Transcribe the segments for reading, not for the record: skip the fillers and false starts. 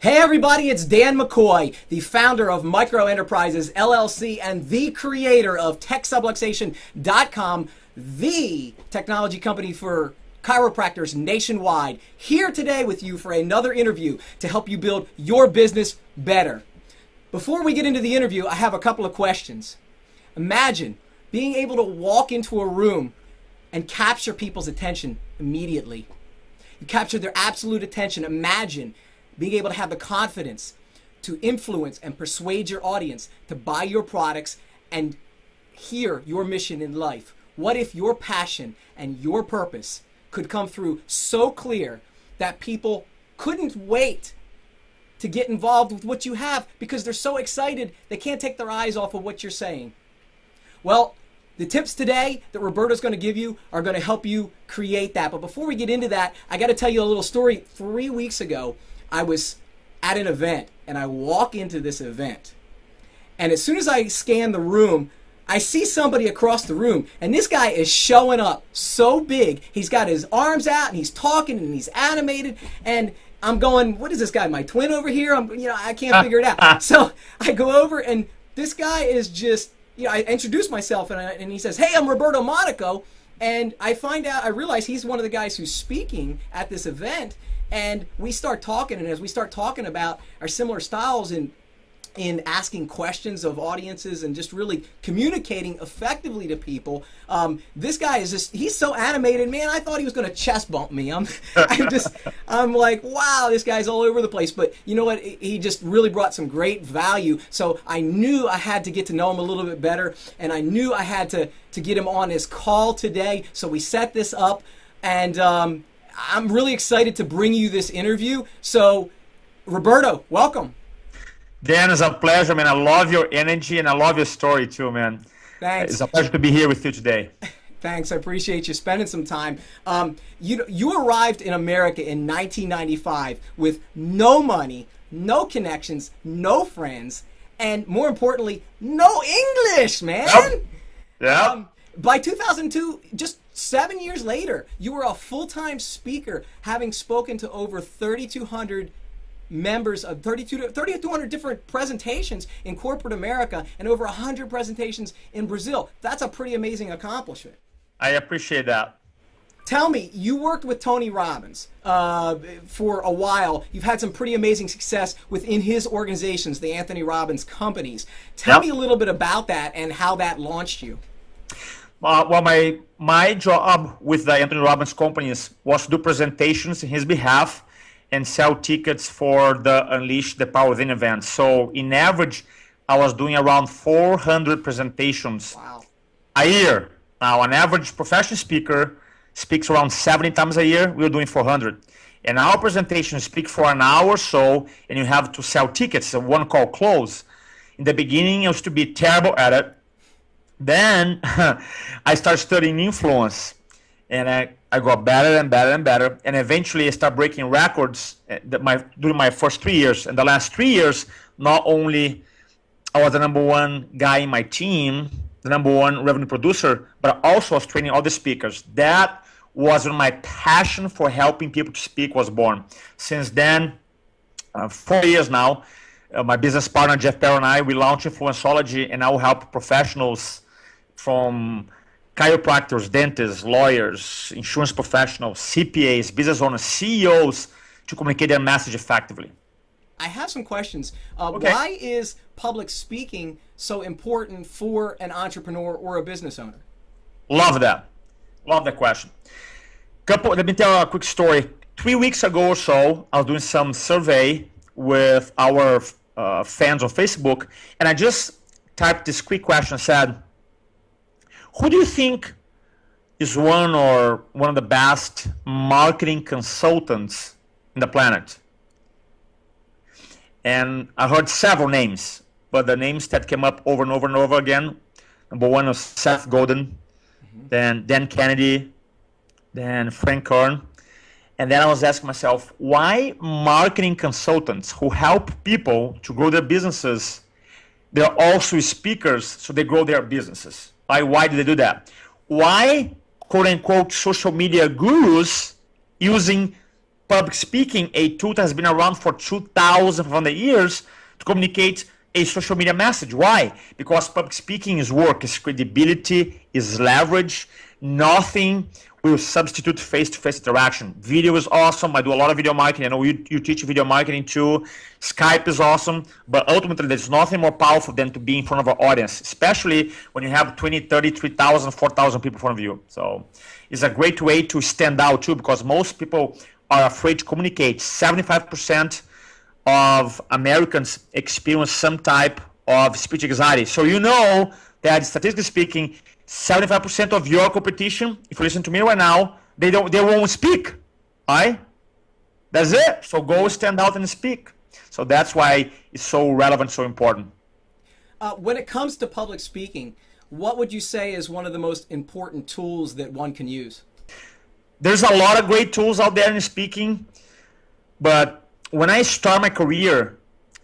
Hey everybody, it's Dan McCoy, the founder of Micro Enterprises LLC and the creator of TechSubluxation.com, the technology company for chiropractors nationwide. Here today with you for another interview to help you build your business better. Before we get into the interview, I have a couple of questions. Imagine being able to walk into a room and capture people's attention immediately. You capture their absolute attention. Imagine being able to have the confidence to influence and persuade your audience to buy your products and hear your mission in life. What if your passion and your purpose could come through so clear that people couldn't wait to get involved with what you have because they're so excited they can't take their eyes off of what you're saying? Well, the tips today that Roberto's going to give you are going to help you create that. But before we get into that, I got to tell you a little story. 3 weeks ago, I was at an event, and I walk into this event, and as soon as I scan the room, I see somebody across the room, and this guy is showing up so big. He's got his arms out, and he's talking, and he's animated, and I'm going, what is this guy, my twin over here? I can't figure it out. So I go over, and this guy is just, I introduce myself, and he says, hey, I'm Roberto Monaco, and I realize he's one of the guys who's speaking at this event. And we start talking, and as we start talking about our similar styles in asking questions of audiences and just really communicating effectively to people, this guy is he's so animated, man. I thought he was going to chest bump me. I'm like, wow, this guy's all over the place. But you know what? He just really brought some great value. So I knew I had to get to know him a little bit better, and I knew I had to get him on his call today. So we set this up, and I'm really excited to bring you this interview. So, Roberto, welcome. Dan, it's a pleasure, man. I love your energy and I love your story too, man. Thanks. It's a pleasure to be here with you today. Thanks. I appreciate you spending some time. You arrived in America in 1995 with no money, no connections, no friends, and more importantly, no English, man. Yep. By 2002, just 7 years later, you were a full-time speaker, having spoken to over 3,200 members of 3,200 different presentations in corporate America and over 100 presentations in Brazil. That's a pretty amazing accomplishment. I appreciate that. Tell me, you worked with Tony Robbins for a while. You've had some pretty amazing success within his organizations, the Anthony Robbins companies. Tell me a little bit about that and how that launched you. Well, my job with the Anthony Robbins companies was to do presentations in his behalf and sell tickets for the Unleash the Power Within event. So, in average, I was doing around 400 presentations a year. Now, an average professional speaker speaks around 70 times a year. We were doing 400. And our presentations speak for an hour or so, and you have to sell tickets, a one-call close. In the beginning, I used to be terrible at it. Then I started studying influence, and I got better and better and better, and eventually I started breaking records during my first 3 years. And the last 3 years, not only I was the number one guy in my team, the number one revenue producer, but I also was training all the speakers. That was when my passion for helping people to speak was born. Since then, 4 years now, my business partner Jeff Perro and I, we launched Influencology, and I will help professionals from chiropractors, dentists, lawyers, insurance professionals, CPAs, business owners, CEOs to communicate their message effectively. I have some questions. Why is public speaking so important for an entrepreneur or a business owner? Love that. Love that question. Let me tell a quick story. 3 weeks ago or so, I was doing some survey with our fans on Facebook, and I just typed this quick question. Said, who do you think is one of the best marketing consultants in the planet? And I heard several names, but the names that came up over and over and over again, number one was Seth Godin, then Dan Kennedy, then Frank Kern. And then I was asking myself, why marketing consultants who help people to grow their businesses, they're also speakers, so they grow their businesses? Why do they do that? Why, quote unquote, social media gurus using public speaking, a tool that has been around for 2,500 years to communicate a social media message. Why? Because public speaking is work, is credibility, is leverage. Nothing will substitute face-to-face interaction. Video is awesome. I do a lot of video marketing. I know you teach video marketing too. Skype is awesome. But ultimately, there's nothing more powerful than to be in front of an audience, especially when you have 20, 30, 3,000, 4,000 people in front of you. So it's a great way to stand out too, because most people are afraid to communicate. 75% of Americans experience some type of speech anxiety. So you know that statistically speaking, 75% of your competition, if you listen to me right now, they won't speak. All right? That's it. So go stand out and speak. So that's why it's so relevant, so important. When it comes to public speaking, what would you say is one of the most important tools that one can use? There's a lot of great tools out there in speaking, but when I start my career,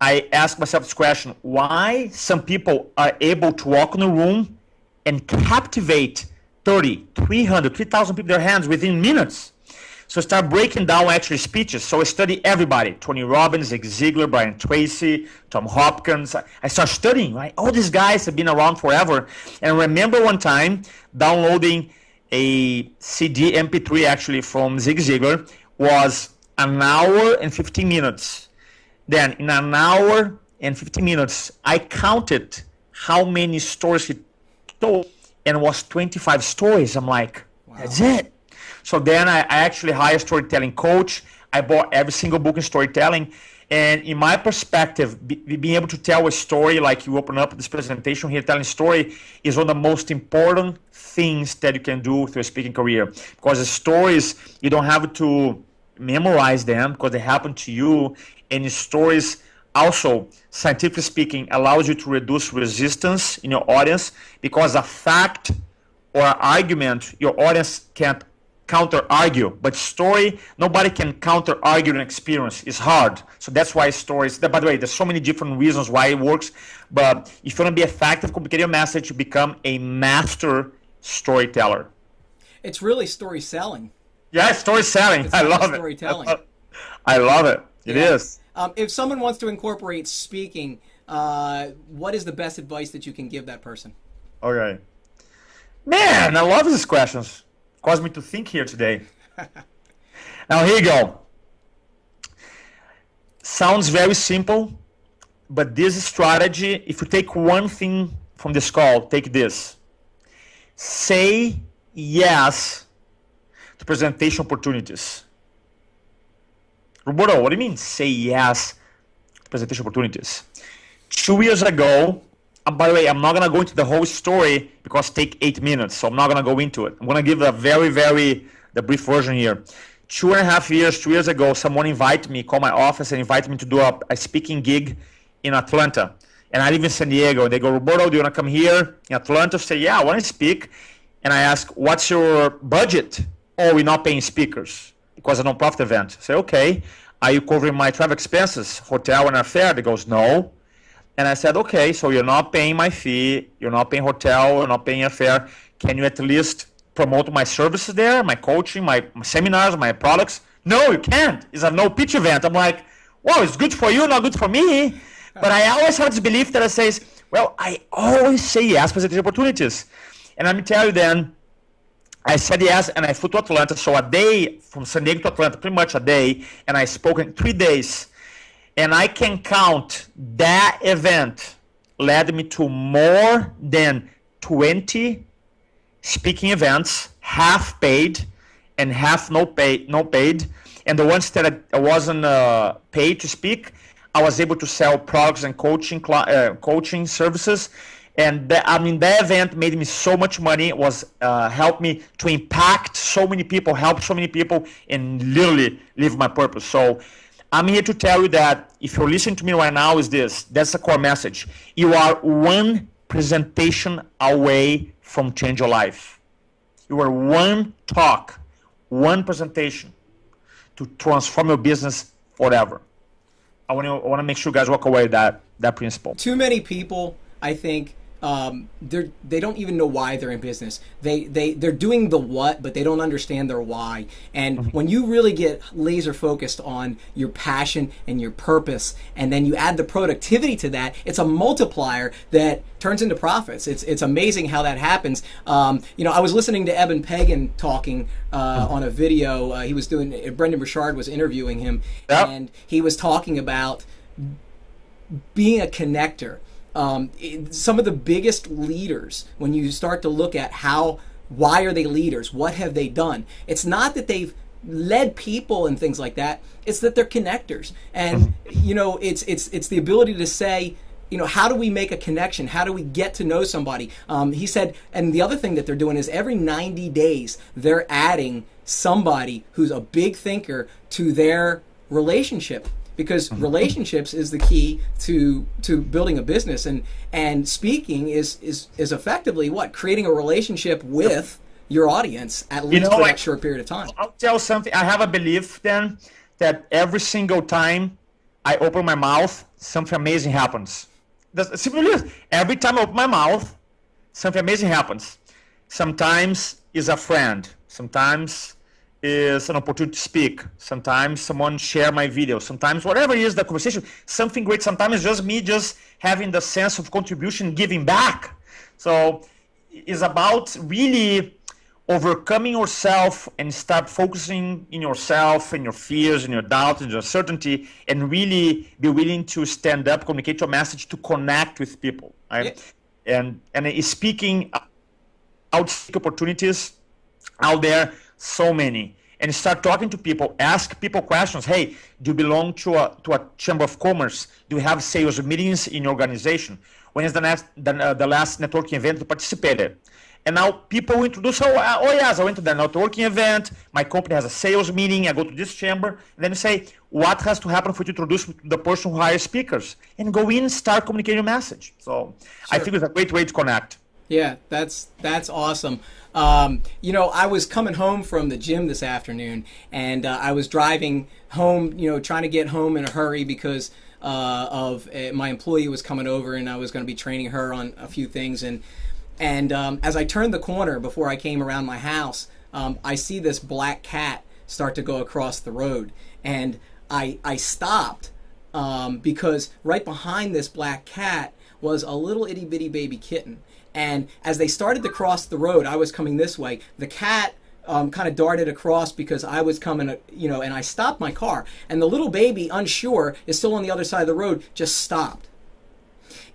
I ask myself this question: why some people are able to walk in a room and captivate 30, 300, 3,000 people in their hands within minutes? So I start breaking down actually speeches. So I study everybody: Tony Robbins, Zig Ziglar, Brian Tracy, Tom Hopkins. I start studying, right? All these guys have been around forever. And I remember one time downloading a CD MP3 actually from Zig Ziglar. Was an hour and 15 minutes. Then in an hour and 15 minutes, I counted how many stories he told, and it was 25 stories. I'm like, wow, that's it. So then I actually hired a storytelling coach. I bought every single book in storytelling. And in my perspective, being able to tell a story, like you open up this presentation here, telling a story, is one of the most important things that you can do through a speaking career. Because the stories, you don't have to memorize them because they happen to you. And the stories also, scientifically speaking, allows you to reduce resistance in your audience, because a fact or an argument, your audience can't counter-argue. But story, nobody can counter-argue an experience. It's hard. So that's why stories, by the way, there's so many different reasons why it works. But if you want to be effective communicating your message, you become a master storyteller. It's really story selling. Yeah, it's story selling. I love it. Storytelling. I love it. It is. If someone wants to incorporate speaking, what is the best advice that you can give that person? Okay. Man, I love these questions. Caused me to think here today. Now, here you go. Sounds very simple, but this strategy, if you take one thing from this call, take this. Say yes to presentation opportunities. Roberto, what do you mean say yes to presentation opportunities? 2 years ago, by the way, I'm not going to go into the whole story because it takes 8 minutes, so I'm not going to go into it. I'm going to give a the brief version here. 2 years ago, someone invited me, called my office and invited me to do a speaking gig in Atlanta. And I live in San Diego. And they go, Roberto, do you want to come here in Atlanta? I say, yeah, I want to speak. And I ask, what's your budget? Oh, we're not paying speakers because it's a non-profit event. I say, okay. Are you covering my travel expenses, hotel and airfare? They goes, no. And I said, okay, so you're not paying my fee, you're not paying hotel, you're not paying airfare. Can you at least promote my services there, my coaching, my seminars, my products? No, you can't. It's a no-pitch event. I'm like, well, it's good for you, not good for me. But I always have this belief that I say, well, I always say yes for the opportunities. And let me tell you then, I said yes, and I flew to Atlanta. So a day from San Diego to Atlanta, pretty much a day, and I spoke in 3 days. And I can count that event led me to more than 20 speaking events, half paid and half no paid. And the ones that I wasn't paid to speak, I was able to sell products and coaching services. And that event made me so much money. It was helped me to impact so many people, help so many people, and literally live my purpose. So I'm here to tell you that if you're listening to me right now, that's the core message. You are one presentation away from change your life. You are one talk, one presentation to transform your business forever. I want to make sure you guys walk away with that principle. Too many people, I think, they don't even know why they're in business. They're doing the what, but they don't understand their why. And when you really get laser focused on your passion and your purpose, and then you add the productivity to that, it's a multiplier that turns into profits. It's amazing how that happens. I was listening to Eben Pagan talking on a video. He was doing. Brendan Burchard was interviewing him, and he was talking about being a connector. Some of the biggest leaders, when you start to look at why are they leaders? What have they done? It's not that they've led people and things like that. It's that they're connectors. And, it's the ability to say, how do we make a connection? How do we get to know somebody? He said, and the other thing that they're doing is every 90 days, they're adding somebody who's a big thinker to their relationship. Because relationships is the key to building a business, and speaking is effectively what? Creating a relationship with your audience, at least for that short period of time. I'll tell you something. I have a belief then that every single time I open my mouth, something amazing happens. Every time I open my mouth, something amazing happens. Sometimes it's a friend. Sometimes is an opportunity to speak. Sometimes someone share my video. Sometimes whatever it is the conversation, something great. Sometimes it's just me just having the sense of contribution, giving back. So it's about really overcoming yourself and start focusing in yourself and your fears and your doubts and your certainty, and really be willing to stand up, communicate your message, to connect with people. Right? Yeah. And speaking out opportunities out there, so many, and start talking to people, ask people questions. Hey, do you belong to a chamber of commerce? Do you have sales meetings in your organization? When is the last networking event you participated? And now people introduce, yes, I went to the networking event, my company has a sales meeting, I go to this chamber, and then you say, what has to happen for you to introduce the person who hires speakers? And go in and start communicating your message. So I think it's a great way to connect. Yeah, that's awesome. I was coming home from the gym this afternoon, and I was driving home, trying to get home in a hurry because of my employee was coming over, and I was going to be training her on a few things. And as I turned the corner before I came around my house, I see this black cat start to go across the road, and I stopped because right behind this black cat was a little itty bitty baby kitten. And as they started to cross the road, I was coming this way. The cat kind of darted across because I was coming, and I stopped my car. And the little baby, unsure, is still on the other side of the road, just stopped.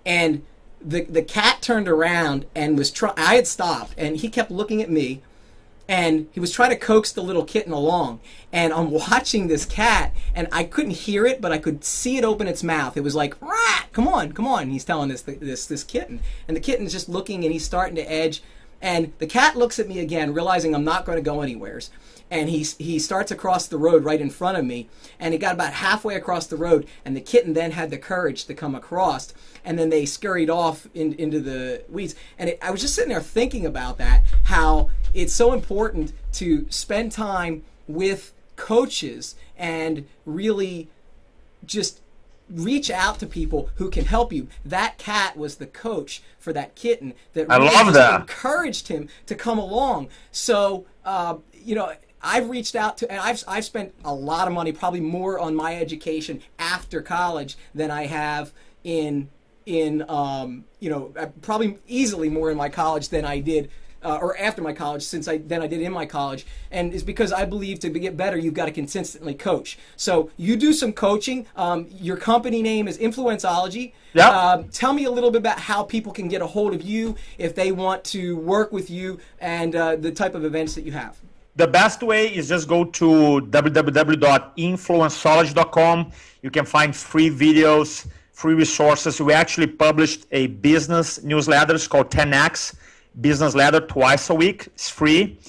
And the cat turned around and I had stopped, and he kept looking at me. And he was trying to coax the little kitten along. And I'm watching this cat, and I couldn't hear it, but I could see it open its mouth. It was like, "Rat, come on, come on." And he's telling this kitten. And the kitten's just looking, and he's starting to edge. And the cat looks at me again, realizing I'm not going to go anywheres. And he starts across the road right in front of me. And he got about halfway across the road, and the kitten then had the courage to come across. And then they scurried off into the weeds. And I was just sitting there thinking about that, how it's so important to spend time with coaches and really just reach out to people who can help you. That cat was the coach for that kitten that really encouraged him to come along. So, I've reached out to, and I've spent a lot of money, probably more on my education after college than I have in probably easily more in my college than I did or after my college than I did in my college. And it's because I believe to get better, you've got to consistently coach. So you do some coaching. Your company name is Influenceology. Yep. Tell me a little bit about how people can get a hold of you if they want to work with you and the type of events that you have. The best way is just go to www.influenceology.com. You can find free videos, free resources. We actually published a business newsletter. It's called 10X Business Letter twice a week. It's free.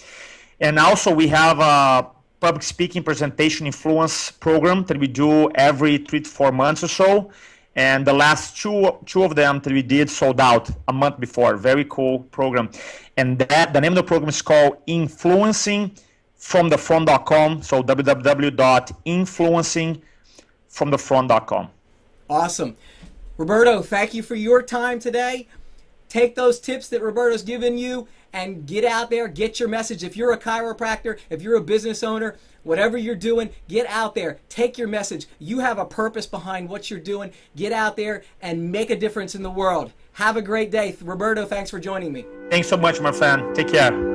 And also we have a public speaking presentation influence program that we do every 3 to 4 months or so. And the last two of them that we did sold out a month before. Very cool program. And the name of the program is called influencingfromthefront.com. So www.influencingfromthefront.com. Awesome. Roberto, thank you for your time today. Take those tips that Roberto's given you and get out there, get your message. If you're a chiropractor, if you're a business owner, whatever you're doing, get out there. Take your message. You have a purpose behind what you're doing. Get out there and make a difference in the world. Have a great day. Roberto, thanks for joining me. Thanks so much, my friend. Take care.